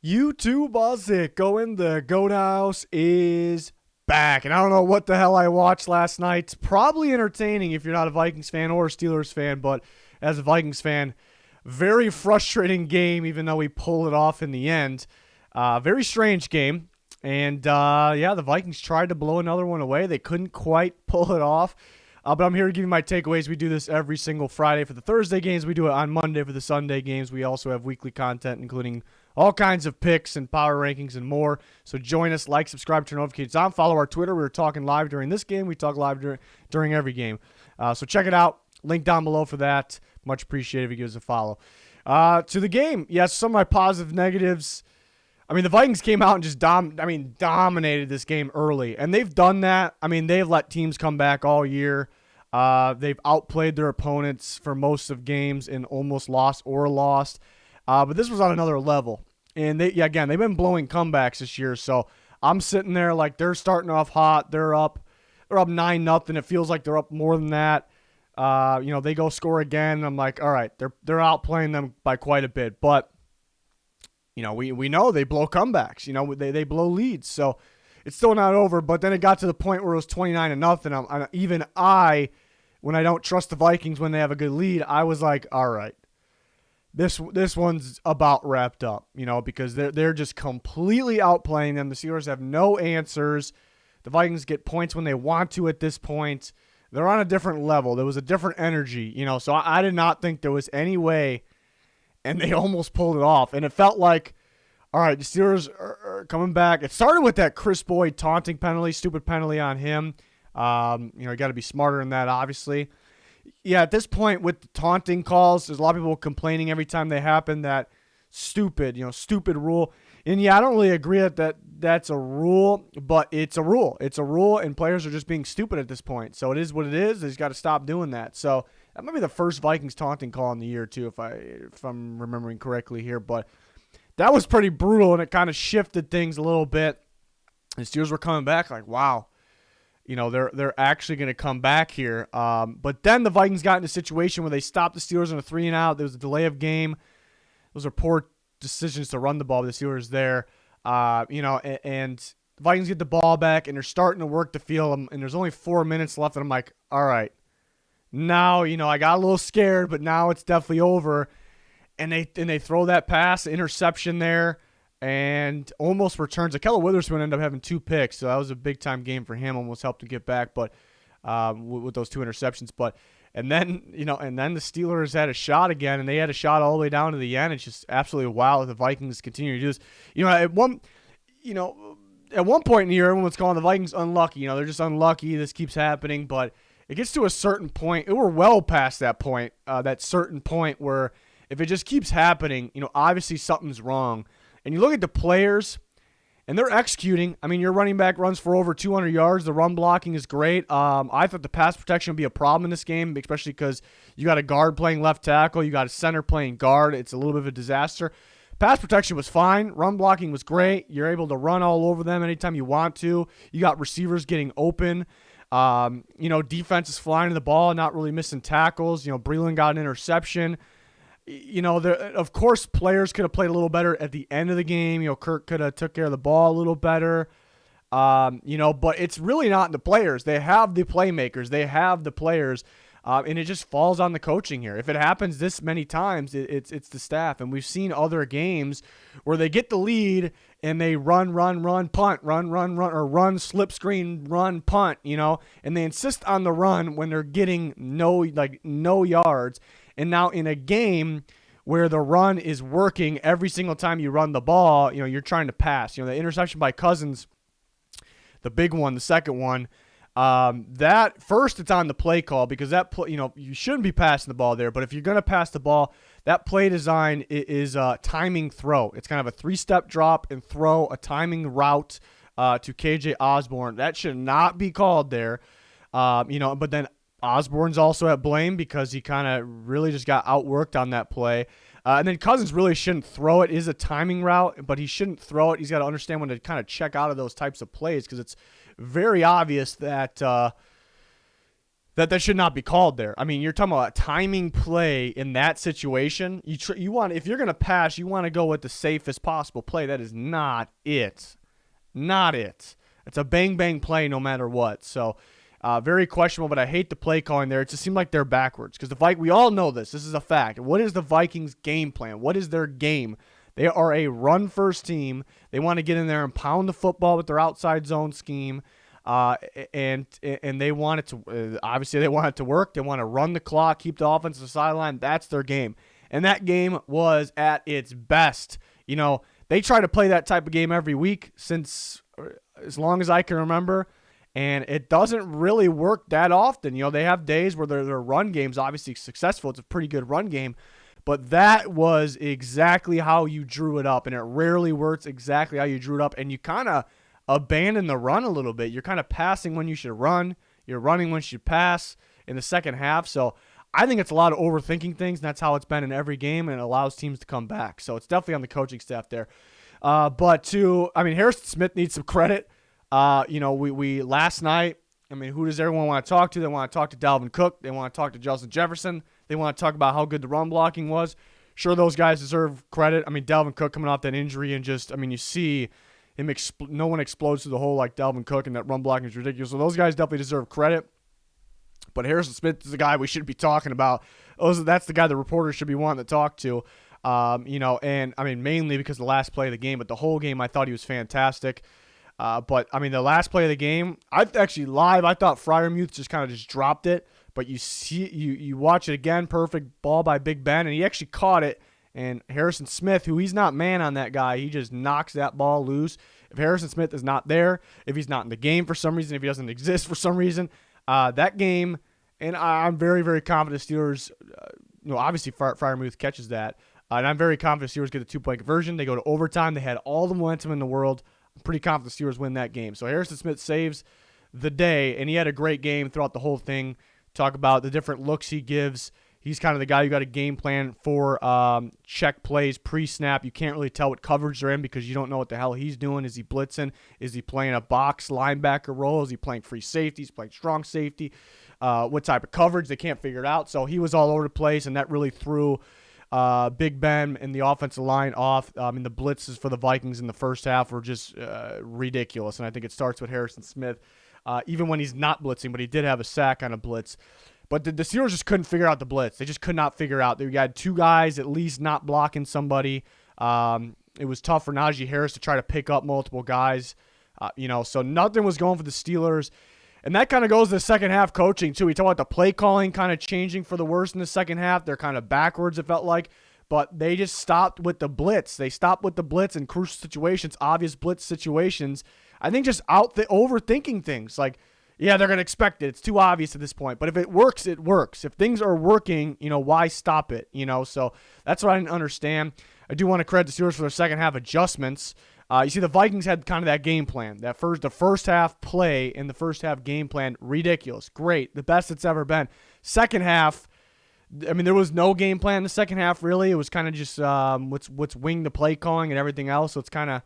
YouTube Go in the Goat House is back. And I don't know what the hell I watched last night. It's probably entertaining if you're not a Vikings fan or a Steelers fan, but as a Vikings fan, very frustrating game, even though we pulled it off in the end. Very strange game. And, the Vikings tried to blow another one away. They couldn't quite pull it off. But I'm here to give you my takeaways. We do this every single Friday for the Thursday games. We do it on Monday for the Sunday games. We also have weekly content, including all kinds of picks and power rankings and more. So join us, like, subscribe, turn notifications on, follow our Twitter. We were talking live during this game. We talk live during every game. So check it out. Link down below for that. Much appreciated if you give us a follow. To the game, yes, some of my positive negatives. I mean, the Vikings came out and just dominated this game early. And they've done that. I mean, they've let teams come back all year. They've outplayed their opponents for most of games and almost lost or lost. But this was on another level. And they've been blowing comebacks this year. So I'm sitting there like they're starting off hot. They're up 9-0. It feels like they're up more than that. They go score again. I'm like, all right, they're outplaying them by quite a bit. But we know they blow comebacks. They blow leads. So it's still not over. But then it got to the point where it was 29-0. When I don't trust the Vikings when they have a good lead, I was like, all right, this one's about wrapped up. Because they're just completely outplaying them. The Steelers have no answers. The Vikings get points when they want to at this point. They're on a different level. There was a different energy. So I did not think there was any way. And they almost pulled it off. And it felt like, all right, the Steelers are coming back. It started with that Chris Boyd taunting penalty, stupid penalty on him. You got to be smarter than that, obviously. Yeah, at this point with the taunting calls, there's a lot of people complaining every time they happen that stupid rule. And yeah, I don't really agree that that's a rule, but it's a rule. It's a rule, and players are just being stupid at this point. So it is what it is. They've got to stop doing that. So that might be the first Vikings taunting call in the year, too, if I'm remembering correctly here. But that was pretty brutal, and it kind of shifted things a little bit. The Steelers were coming back like, wow, they're actually going to come back here. But then the Vikings got in a situation where they stopped the Steelers on a 3-and-out. There was a delay of game. Those are poor decisions to run the ball with the Steelers there. And the Vikings get the ball back, and they're starting to work the field, and there's only 4 minutes left, and I'm like, all right. Now, I got a little scared, but now it's definitely over. And they throw that pass, interception there, and almost returns. Akella Witherspoon ended up having 2 picks, so that was a big-time game for him. Almost helped him get back, but with those 2 interceptions. And then the Steelers had a shot again, and they had a shot all the way down to the end. It's just absolutely wild that the Vikings continue to do this. At one point in the year, everyone was calling the Vikings unlucky. They're just unlucky. This keeps happening, but it gets to a certain point. We're well past that point, that certain point where if it just keeps happening, obviously something's wrong. And you look at the players, and they're executing. I mean, your running back runs for over 200 yards. The run blocking is great. I thought the pass protection would be a problem in this game, especially because you got a guard playing left tackle. You got a center playing guard. It's a little bit of a disaster. Pass protection was fine. Run blocking was great. You're able to run all over them anytime you want to. You got receivers getting open. Defense is flying to the ball, not really missing tackles. Breland got an interception. Of course, players could have played a little better at the end of the game. Kirk could have took care of the ball a little better. But it's really not the players. They have the playmakers. They have the players. And it just falls on the coaching here. If it happens this many times, it's the staff. And we've seen other games where they get the lead and they run, punt, run, slip screen, run, punt, and they insist on the run when they're getting no yards. And now in a game where the run is working every single time you run the ball, you're trying to pass. The interception by Cousins, the big one, the second one, that first it's on the play call because that you shouldn't be passing the ball there. But if you're going to pass the ball, that play design is a timing throw. It's kind of a 3-step drop and throw, a timing route to KJ Osborne. That should not be called there. But then Osborne's also at blame because he kind of really just got outworked on that play. And then Cousins really shouldn't throw it. It is a timing route, but he shouldn't throw it. He's got to understand when to kind of check out of those types of plays because it's very obvious that that should not be called there. I mean, you're talking about a timing play in that situation. You want, if you're going to pass, you want to go with the safest possible play. That is not it. Not it. It's a bang-bang play no matter what. So, very questionable, but I hate the play calling there. It just seemed like they're backwards because we all know this. This is a fact. What is the Vikings' game plan? What is their game? They are a run-first team. They want to get in there and pound the football with their outside zone scheme, and they want it to. Obviously, they want it to work. They want to run the clock, keep the offense to the sideline. That's their game, and that game was at its best. You know, they try to play that type of game every week since as long as I can remember, and it doesn't really work that often. You know, they have days where their run game's obviously successful. It's a pretty good run game. But that was exactly how you drew it up, and it rarely works exactly how you drew it up, and you kind of abandon the run a little bit. You're kind of passing when you should run. You're running when you should pass in the second half. So I think it's a lot of overthinking things, and that's how it's been in every game, and it allows teams to come back. So it's definitely on the coaching staff there. Harrison Smith needs some credit. We last night, who does everyone want to talk to? They want to talk to Dalvin Cook. They want to talk to Justin Jefferson. They want to talk about how good the run blocking was. Sure, those guys deserve credit. Dalvin Cook coming off that injury and you see him, no one explodes through the hole like Dalvin Cook, and that run blocking is ridiculous. So those guys definitely deserve credit. But Harrison Smith is the guy we should be talking about. That's the guy the reporters should be wanting to talk to. Mainly because the last play of the game, but the whole game I thought he was fantastic. The last play of the game, I thought Freiermuth just dropped it. But you watch it again, perfect ball by Big Ben, and he actually caught it. And Harrison Smith, who he's not man on that guy, he just knocks that ball loose. If Harrison Smith is not there, if he's not in the game for some reason, if he doesn't exist for some reason, that game, and I'm very, very confident Steelers, obviously Freiermuth catches that. And I'm very confident Steelers get the 2-point conversion. They go to overtime. They had all the momentum in the world. I'm pretty confident Steelers win that game. So Harrison Smith saves the day, and he had a great game throughout the whole thing. Talk about the different looks he gives. He's kind of the guy you got a game plan for check plays pre-snap. You can't really tell what coverage they're in because you don't know what the hell he's doing. Is he blitzing? Is he playing a box linebacker role? Is he playing free safety? Is he playing strong safety? What type of coverage? They can't figure it out. So he was all over the place, and that really threw Big Ben and the offensive line off. The blitzes for the Vikings in the first half were just ridiculous, and I think it starts with Harrison Smith. Even when he's not blitzing, but he did have a sack on a blitz. But the Steelers just couldn't figure out the blitz. They just could not figure out. They had two guys at least not blocking somebody. It was tough for Najee Harris to try to pick up multiple guys. So nothing was going for the Steelers. And that kind of goes to the second half coaching, too. We talk about the play calling kind of changing for the worse in the second half. They're kind of backwards, it felt like. But they just stopped with the blitz. They stopped with the blitz in crucial situations, obvious blitz situations. I think just overthinking things. Like, yeah, they're going to expect it. It's too obvious at this point. But if it works, it works. If things are working, why stop it? So that's what I didn't understand. I do want to credit the Steelers for their second half adjustments. You see, the Vikings had kind of that game plan. The first half play and the first half game plan, ridiculous. Great. The best it's ever been. Second half, there was no game plan in the second half, really. It was kind of just what's wing the play calling and everything else. So it's kind of,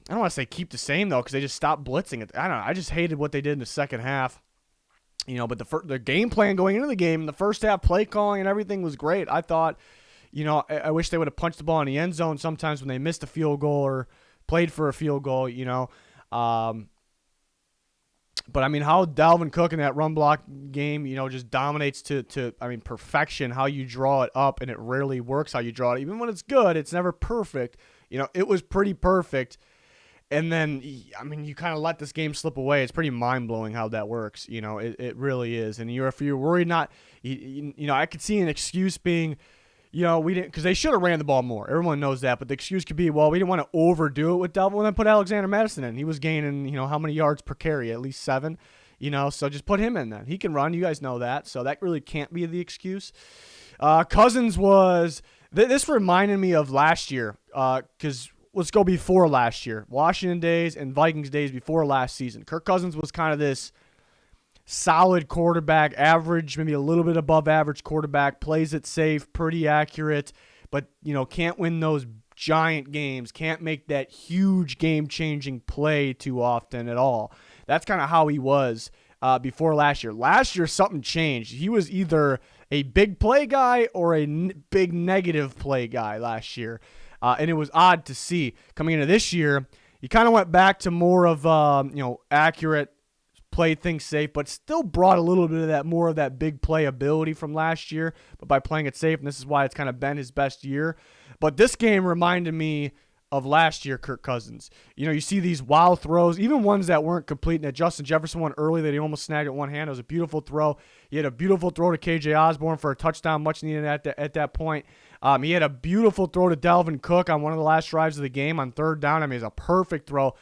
I don't want to say keep the same, though, because they just stopped blitzing it. I don't know. I just hated what they did in the second half. But the game plan going into the game, the first half play calling and everything was great. I thought, I wish they would have punched the ball in the end zone sometimes when they missed a field goal or played for a field goal, But, how Dalvin Cook in that run block game, just dominates to perfection, how you draw it up, and it rarely works how you draw it. Even when it's good, it's never perfect. It was pretty perfect. And then, you kind of let this game slip away. It's pretty mind-blowing how that works. It really is. And if you're worried I could see an excuse being, we didn't, because they should have ran the ball more. Everyone knows that. But the excuse could be, well, we didn't want to overdo it with Dalvin. Well, then put Alexander Madison in. He was gaining, how many yards per carry? At least 7. So just put him in then. He can run. You guys know that. So that really can't be the excuse. Cousins was, this reminded me of last year, because let's go before last year. Washington days and Vikings days before last season. Kirk Cousins was kind of this solid quarterback, average, maybe a little bit above average quarterback, plays it safe, pretty accurate, but, can't win those giant games, can't make that huge game-changing play too often at all. That's kind of how he was before last year. Last year, something changed. He was either a big play guy or a big negative play guy last year. And it was odd to see. Coming into this year, he kind of went back to more of accurate, play things safe, but still brought a little bit of that, more of that big play ability from last year, but by playing it safe, and this is why it's kind of been his best year. But this game reminded me of last year, Kirk Cousins. You see these wild throws, even ones that weren't complete. And that Justin Jefferson one early that he almost snagged at one hand. It was a beautiful throw. He had a beautiful throw to KJ Osborne for a touchdown, much needed at that point. He had a beautiful throw to Dalvin Cook on one of the last drives of the game on third down. I mean, it's a perfect throw.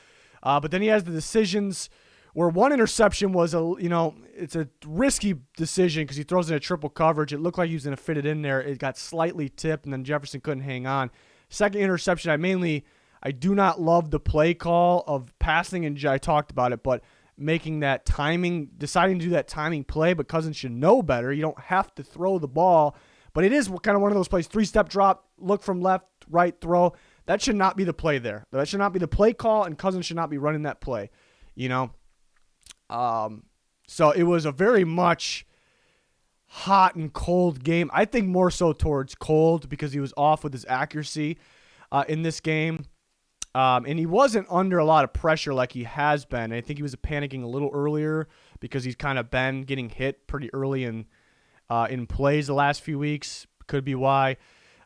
But then he has the decisions where one interception was it's a risky decision because he throws in a triple coverage. It looked like he was going to fit it in there. It got slightly tipped, and then Jefferson couldn't hang on. Second interception, I do not love the play call of passing, and I talked about it, but making that deciding to do that timing play, but Cousins should know better. You don't have to throw the ball, but it is kind of one of those plays, 3-step drop, look from left, right, throw. That should not be the play there. That should not be the play call, and Cousins should not be running that play, So it was a very much hot and cold game. I think more so towards cold because he was off with his accuracy in this game. And he wasn't under a lot of pressure like he has been. I think he was panicking a little earlier because he's kind of been getting hit pretty early in plays the last few weeks. Could be why.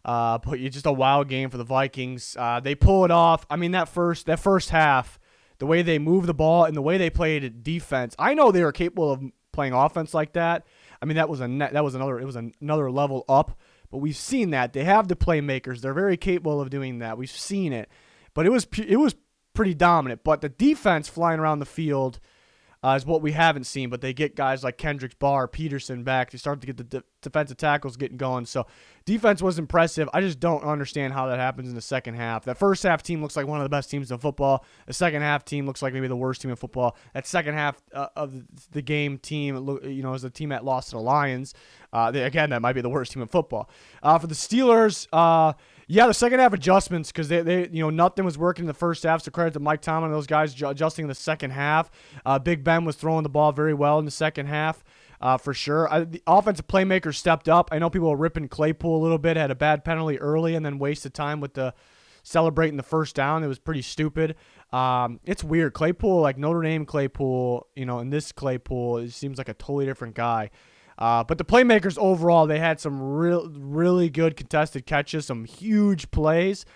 But it's just a wild game for the Vikings. They pull it off. I mean, that first half, the way they moved the ball and the way they played defense, I know they were capable of playing offense like that. I mean, it was another level up, but we've seen that. They have the playmakers. They're very capable of doing that. We've seen it, but it was pretty dominant. But the defense flying around the field is what we haven't seen, but they get guys like Kendricks, Barr, Peterson back. They start to get the defensive tackles getting going. So defense was impressive. I just don't understand how that happens in the second half. That first half team looks like one of the best teams in football. The second half team looks like maybe the worst team in football. That second half of the game team, is a team that lost to the Lions. That might be the worst team in football. For the Steelers, the second half adjustments because they nothing was working in the first half. So credit to Mike Tomlin and those guys adjusting in the second half. Big Ben was throwing the ball very well in the second half. For sure. The offensive playmakers stepped up. I know people were ripping Claypool a little bit, had a bad penalty early, and then wasted time with the celebrating the first down. It was pretty stupid. It's weird. Claypool, like Notre Dame Claypool, and this Claypool, it seems like a totally different guy. But the playmakers overall, they had some really good contested catches, some huge plays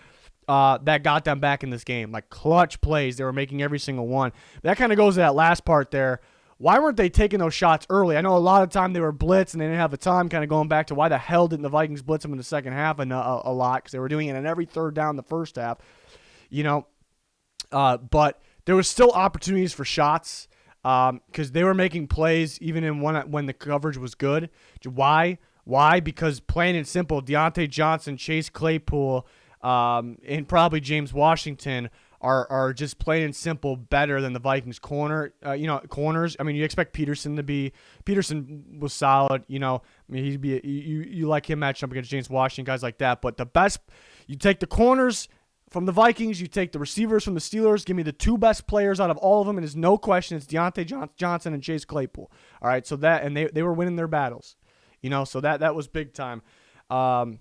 that got them back in this game, like clutch plays. They were making every single one. That kind of goes to that last part there. Why weren't they taking those shots early? I know a lot of time they were blitzed and they didn't have the time, kind of going back to why the hell didn't the Vikings blitz them in the second half a lot because they were doing it in every third down in the first half, but there was still opportunities for shots because they were making plays even in when the coverage was good. Why? Because plain and simple, Deontay Johnson, Chase Claypool, and probably James Washington are just plain and simple better than the Vikings corners. I mean, you expect Peterson was solid. He'd be you like him matched up against James Washington, guys like that. But the best, you take the corners from the Vikings, you take the receivers from the Steelers. Give me the two best players out of all of them, and there's no question it's Deontay Johnson and Chase Claypool. All right, so that and they were winning their battles. So that was big time. And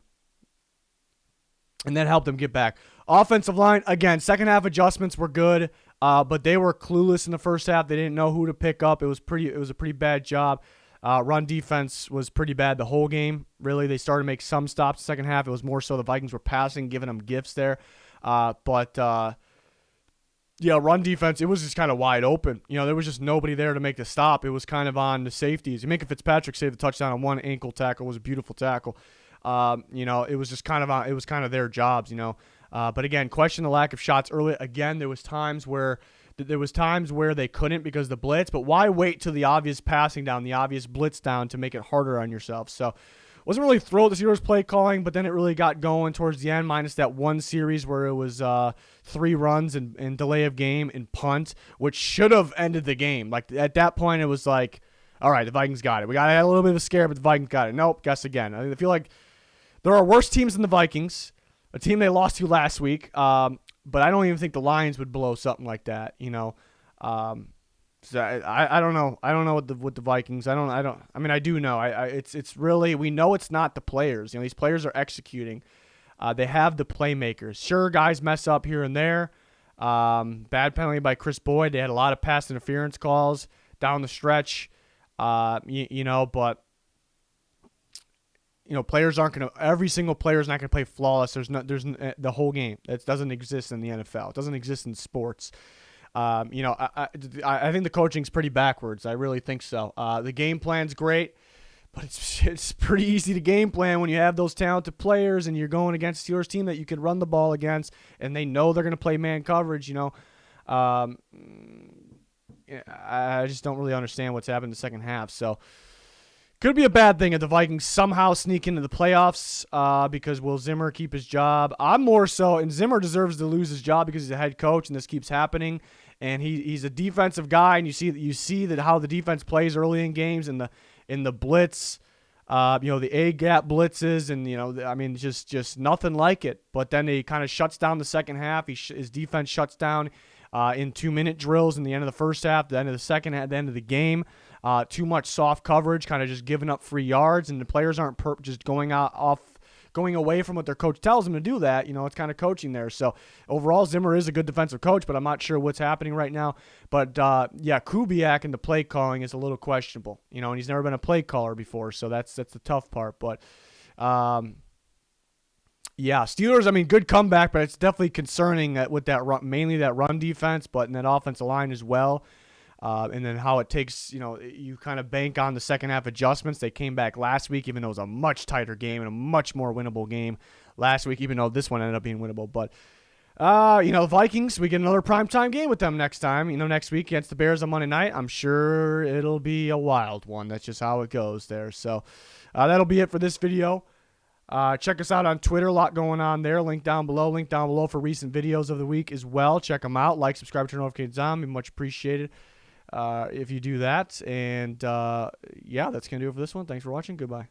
that helped them get back. Offensive line, again, second half adjustments were good, but they were clueless in the first half. They didn't know who to pick up. It was a pretty bad job. Run defense was pretty bad the whole game. Really, they started to make some stops the second half. It was more so the Vikings were passing, giving them gifts there. Run defense, it was just kind of wide open. There was just nobody there to make the stop. It was kind of on the safeties. Minka Fitzpatrick saved the touchdown on one ankle tackle. It was a beautiful tackle. It was just kind of their jobs, but again, question the lack of shots early. Again, there was times where they couldn't because of the blitz, but why wait till the obvious passing down, the obvious blitz down to make it harder on yourself? So wasn't really thrilled to see Steelers play calling, but then it really got going towards the end, minus that one series where it was 3 runs and delay of game and punt, which should have ended the game. Like at that point, it was like, all right, the Vikings got it. We got a little bit of a scare, but the Vikings got it. Nope, guess again. I feel like there are worse teams than the Vikings, a team they lost to last week, but I don't even think the Lions would blow something like that, So I don't know. I don't know what the Vikings. I mean, I do know. It's really, we know it's not the players. These players are executing. They have the playmakers. Sure, guys mess up here and there. Bad penalty by Chris Boyd. They had a lot of pass interference calls down the stretch. But players aren't going to. Every single player is not going to play flawless. There's the whole game. That doesn't exist in the NFL. It doesn't exist in sports. I think the coaching's pretty backwards. I really think so. The game plan's great, but it's pretty easy to game plan when you have those talented players and you're going against a Steelers team that you can run the ball against, and they know they're going to play man coverage. I just don't really understand what's happened in the second half. So could be a bad thing if the Vikings somehow sneak into the playoffs because will Zimmer keep his job? I'm more so, and Zimmer deserves to lose his job because he's a head coach and this keeps happening. And he's a defensive guy, and you see that how the defense plays early in games in the blitz, the A gap blitzes, and just nothing like it. But then he kind of shuts down the second half. His defense shuts down in 2-minute drills in the end of the first half, the end of the second half, the end of the game. Too much soft coverage, kind of just giving up free yards, and the players aren't just going away from what their coach tells them to do. That it's kind of coaching there. So overall, Zimmer is a good defensive coach, but I'm not sure what's happening right now. But Kubiak and the play calling is a little questionable. And he's never been a play caller before, so that's the tough part. But Steelers. Good comeback, but it's definitely concerning with that mainly that run defense, but in that offensive line as well. And then how it takes, you kind of bank on the second half adjustments. They came back last week, even though it was a much tighter game and a much more winnable game last week, even though this one ended up being winnable. But, the Vikings, we get another primetime game with them next time. Next week against the Bears on Monday night. I'm sure it'll be a wild one. That's just how it goes there. So that'll be it for this video. Check us out on Twitter. A lot going on there. Link down below for recent videos of the week as well. Check them out. Like, subscribe, turn notifications on. Be much appreciated. If you do that. And, that's going to do it for this one. Thanks for watching. Goodbye.